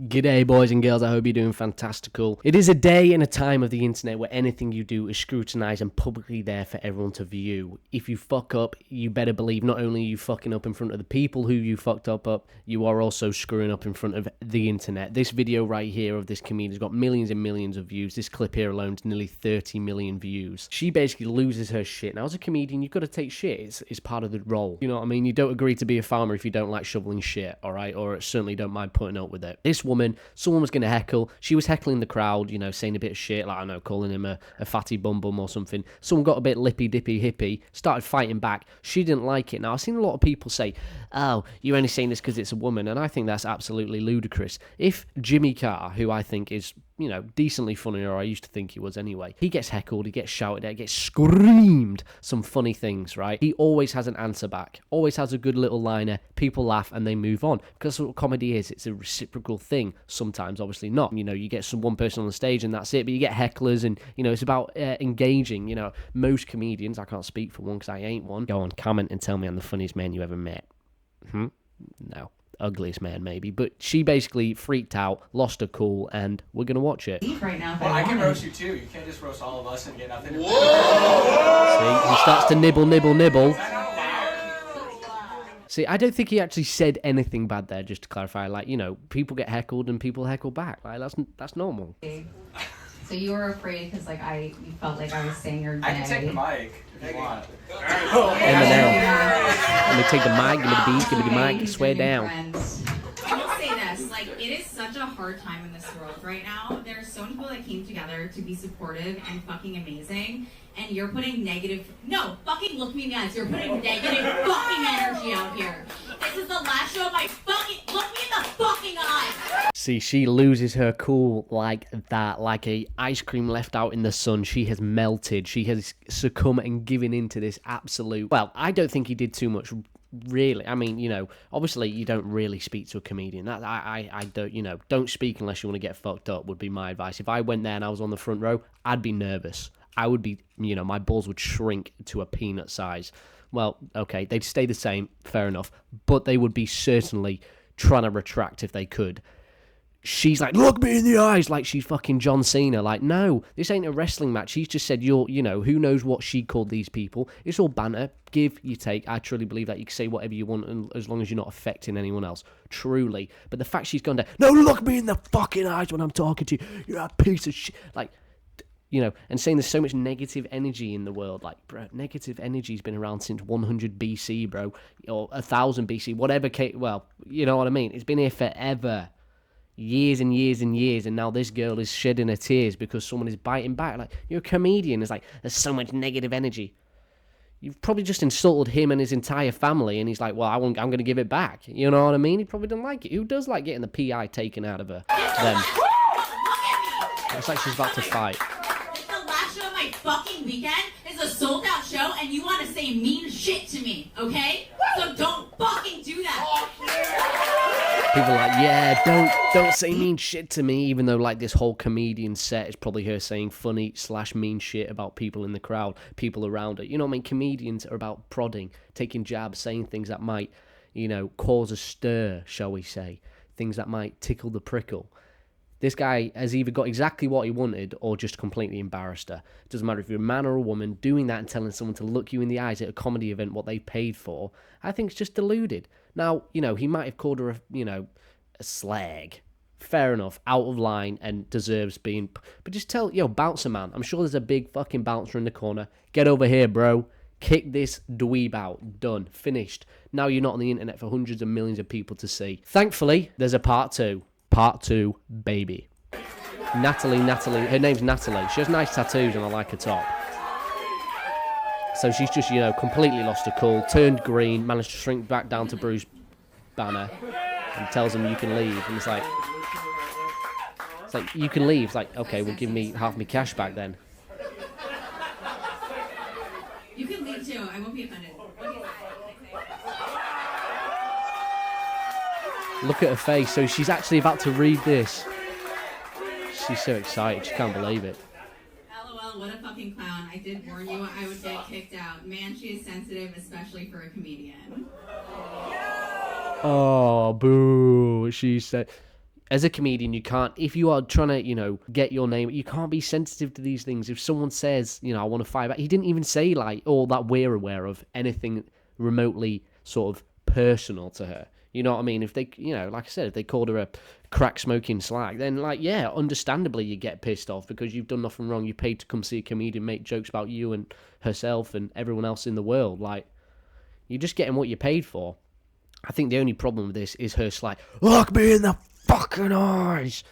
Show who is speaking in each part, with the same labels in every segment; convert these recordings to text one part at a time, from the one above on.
Speaker 1: G'day boys and girls, I hope you're doing fantastical. It is a day and a time of the internet where anything you do is scrutinised and publicly there for everyone to view. If you fuck up, you better believe not only are you fucking up in front of the people who you fucked up, you are also screwing up in front of the internet. This video right here of this comedian has got millions and millions of views. This clip here alone is nearly 30 million views. She basically loses her shit. Now as a comedian, you've got to take shit. It's part of the role. You know what I mean? You don't agree to be a farmer if you don't like shoveling shit, alright? Or certainly don't mind putting up with it. This woman, someone was going to heckle. She was heckling the crowd, you know, saying a bit of shit, like, I don't know, calling him a fatty bum bum or something. Someone got a bit lippy dippy hippie, started fighting back. She didn't like it. Now, I've seen a lot of people say, oh, you're only saying this because it's a woman, and I think that's absolutely ludicrous. If Jimmy Carr, who I think is, you know, decently funny, or I used to think he was anyway, he gets heckled, he gets shouted at, gets screamed some funny things, right? He always has an answer back, always has a good little liner, people laugh and they move on, because that's what comedy is. It's a reciprocal thing. Sometimes, obviously not. You know, you get one person on the stage and that's it, but you get hecklers and, you know, it's about engaging. You know, most comedians, I can't speak for one because I ain't one, go on, comment and tell me I'm the funniest man you ever met. No. Ugliest man maybe, but she basically freaked out, lost her cool, and we're gonna watch it.
Speaker 2: Right now,
Speaker 3: well, I can roast you too. You can't just roast all of us and get nothing.
Speaker 1: See, he starts to nibble. See, I don't think he actually said anything bad there, just to clarify. Like, you know, people get heckled and people heckle back. Like, that's normal.
Speaker 2: So you were afraid because, like, you felt like I was saying your
Speaker 3: I can take the mic if you want.
Speaker 1: Let me take the mic, give me the beat, give me the mic, swear down.
Speaker 4: I will say this, like, it is such a hard time in this world right now. There are so many people that came together to be supportive and fucking amazing, and you're putting fucking look me in the eyes. You're putting negative fucking energy out here. This is the last show of my fucking, look me in the fucking eyes.
Speaker 1: See, she loses her cool like that, like a ice cream left out in the sun. She has melted. She has succumbed and given into this absolute... Well, I don't think he did too much, really. I mean, you know, obviously you don't really speak to a comedian. That I don't, you know, don't speak unless you want to get fucked up would be my advice. If I went there and I was on the front row, I'd be nervous. I would be, you know, my balls would shrink to a peanut size. Well, okay, they'd stay the same, fair enough, but they would be certainly trying to retract if they could. She's like, look me in the eyes, like she's fucking John Cena. Like, no, this ain't a wrestling match. She's just said, you know, who knows what she called these people. It's all banter. Give, you take. I truly believe that you can say whatever you want as long as you're not affecting anyone else. Truly. But the fact she's gone down, no, look me in the fucking eyes when I'm talking to you. You're a piece of shit. Like, you know, and saying there's so much negative energy in the world. Like, bro, negative energy's been around since 100 BC, bro. Or 1000 BC, whatever. Well, you know what I mean? It's been here forever. Years and years and years, and now this girl is shedding her tears because someone is biting back. Like, you're a comedian. It's like, there's so much negative energy. You've probably just insulted him and his entire family, and he's like, well, I'm going to give it back. You know what I mean? He probably doesn't like it. Who does like getting the PI taken out of her? Then. It's like she's about to fight.
Speaker 4: It's the last show of my fucking weekend. It's a sold-out show, and you want to say mean shit to me, okay? So don't fucking do that.
Speaker 1: People are like, yeah, don't say mean shit to me, even though, like, this whole comedian set is probably her saying funny / mean shit about people in the crowd, people around her. You know what I mean? Comedians are about prodding, taking jabs, saying things that might, you know, cause a stir, shall we say, things that might tickle the prickle. This guy has either got exactly what he wanted or just completely embarrassed her. It doesn't matter if you're a man or a woman, doing that and telling someone to look you in the eyes at a comedy event, what they paid for, I think it's just deluded. Now, you know, he might have called her a slag. Fair enough, out of line and deserves being... But just tell, bouncer man, I'm sure there's a big fucking bouncer in the corner. Get over here, bro. Kick this dweeb out. Done. Finished. Now you're not on the internet for hundreds of millions of people to see. Thankfully, there's a part 2. Part 2, baby. Natalie, her name's Natalie. She has nice tattoos and I like her top. So she's just, completely lost her cool, turned green, managed to shrink back down to Bruce Banner and tells him you can leave. And it's like, you can leave. It's like, okay, well, give me half my cash back then.
Speaker 4: You can leave too. I won't be offended.
Speaker 1: Look at her face. So she's actually about to read this. She's so excited. She can't believe it.
Speaker 4: LOL, what a fucking clown. I did warn you I would get kicked out. Man, she is sensitive, especially for a comedian.
Speaker 1: Oh, boo. She said... As a comedian, you can't, if you are trying to, get your name, you can't be sensitive to these things. If someone says, I want to fight back, he didn't even say, like, all that we're aware of, anything remotely sort of personal to her. You know what I mean? If they, like I said, if they called her a crack-smoking slag, then, like, yeah, understandably you get pissed off because you've done nothing wrong. You paid to come see a comedian make jokes about you and herself and everyone else in the world. Like, you're just getting what you paid for. I think the only problem with this is her like, look me in the fucking eyes.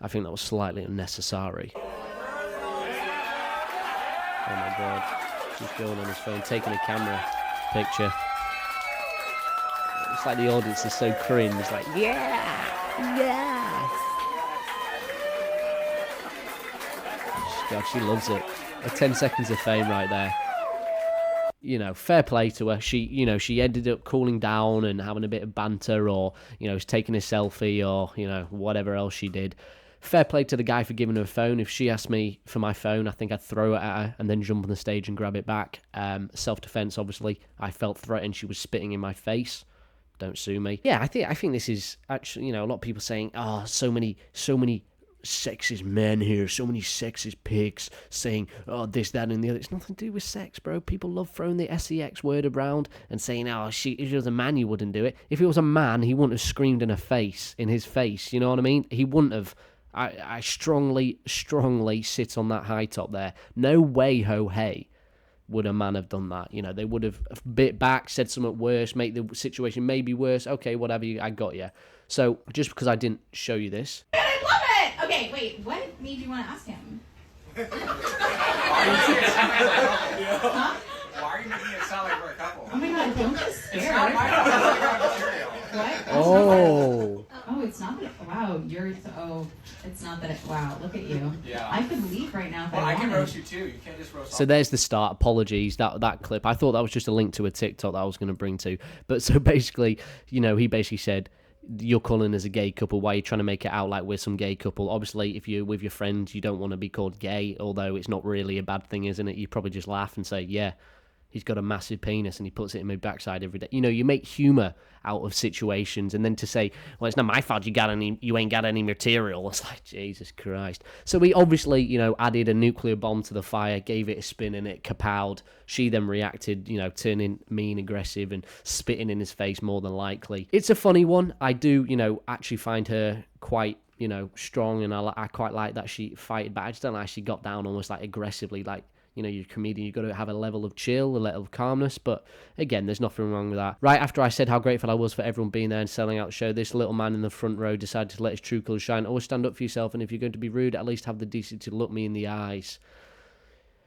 Speaker 1: I think that was slightly unnecessary. Oh my god. He's going on his phone, taking a camera picture. It's like the audience is so cringe, like, yeah. God, she loves it. 10 seconds of fame right there. Fair play to her. She ended up cooling down and having a bit of banter, or, taking a selfie, or, whatever else she did. Fair play to the guy for giving her a phone. If she asked me for my phone, I think I'd throw it at her and then jump on the stage and grab it back. Self-defense, obviously. I felt threatened. She was spitting in my face. Don't sue me. Yeah, I think this is actually, a lot of people saying, so many sexist men here, so many sexist pigs saying, this, that, and the other. It's nothing to do with sex, bro. People love throwing the sex word around and saying, if it was a man, you wouldn't do it. If it was a man, he wouldn't have screamed in his face, you know what I mean? He wouldn't have. I strongly sit on that high top there. No way, ho, hey, would a man have done that. They would have bit back, said something worse, make the situation maybe worse. Okay, whatever, I got you. So, just because I didn't show you this.
Speaker 4: I love it! Okay, wait, what made you want to ask him?
Speaker 3: Why are you making it sound like we're a couple?
Speaker 4: Oh my god, don't get scared.
Speaker 3: It's not my material.
Speaker 4: What?
Speaker 1: Oh.
Speaker 4: Oh, it's not that. Wow, it's not that. Wow, look at you.
Speaker 3: Yeah.
Speaker 4: I could leave right now if
Speaker 3: Well,
Speaker 4: I
Speaker 3: I can
Speaker 4: wanted.
Speaker 3: roast you too. You can't just roast.
Speaker 1: So there's the start. Apologies, that clip. I thought that was just a link to a TikTok that I was going to bring to. But so basically, he basically said, you're calling us a gay couple. Why are you trying to make it out like we're some gay couple? Obviously, if you're with your friends, you don't want to be called gay, although it's not really a bad thing, isn't it? You probably just laugh and say, yeah, he's got a massive penis and he puts it in my backside every day. You make humour out of situations, and then to say, well, it's not my fault you ain't got any material. It's like, Jesus Christ. So we obviously, added a nuclear bomb to the fire, gave it a spin, and it kapowed. She then reacted, turning mean, aggressive, and spitting in his face more than likely. It's a funny one. I do, actually find her quite, strong, and I quite like that she fighted back. I just don't like she got down almost like aggressively, like, you're a comedian, you've got to have a level of chill, a level of calmness, but again, there's nothing wrong with that. Right after I said how grateful I was for everyone being there and selling out the show, this little man in the front row decided to let his true colours shine. Always stand up for yourself, and if you're going to be rude, at least have the decency to look me in the eyes.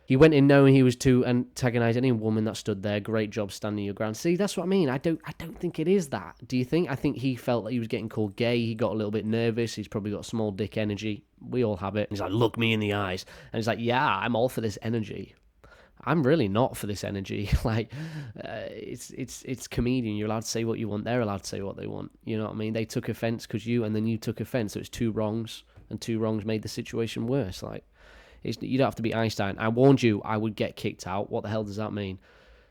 Speaker 1: He went in knowing he was to antagonise any woman that stood there. Great job standing your ground. See, that's what I mean. I don't think it is that. Do you think? I think he felt like he was getting called gay. He got a little bit nervous. He's probably got small dick energy. We all have it. He's like, look me in the eyes. And he's like, yeah, I'm all for this energy. I'm really not for this energy. Like, it's comedian. You're allowed to say what you want. They're allowed to say what they want. You know what I mean? They took offence because and then you took offence. So it's two wrongs, and two wrongs made the situation worse. Like, you don't have to be Einstein. I warned you I would get kicked out. What the hell does that mean?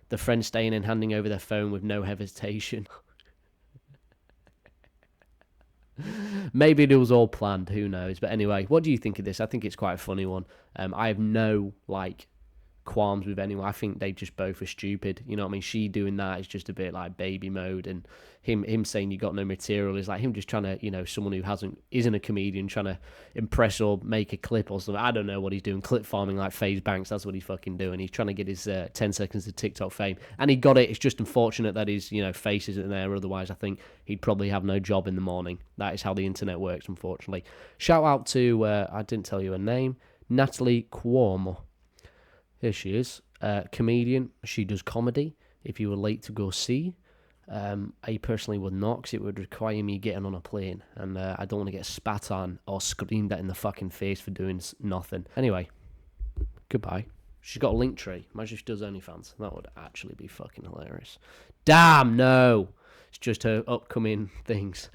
Speaker 1: The friend staying and handing over their phone with no hesitation. Maybe it was all planned. Who knows? But anyway, what do you think of this? I think it's quite a funny one. I have no, qualms with anyone. I think they just both are stupid. You know what I mean? She doing that is just a bit like baby mode, and him saying you got no material is like him just trying to, someone who isn't a comedian trying to impress or make a clip or something. I don't know what he's doing. Clip farming like FaZe Banks. That's what he's fucking doing. He's trying to get his 10 seconds of TikTok fame, and he got it. It's just unfortunate that his face isn't there. Otherwise, I think he'd probably have no job in the morning. That is how the internet works, unfortunately. Shout out to I didn't tell you her name, Natalie Cuomo. Here she is, comedian. She does comedy. If you were late to go see, I personally would not, because it would require me getting on a plane, and I don't want to get spat on or screamed at in the fucking face for doing nothing. Anyway, goodbye. She's got a link tree. Imagine if she does OnlyFans. That would actually be fucking hilarious. Damn, no. It's just her upcoming things.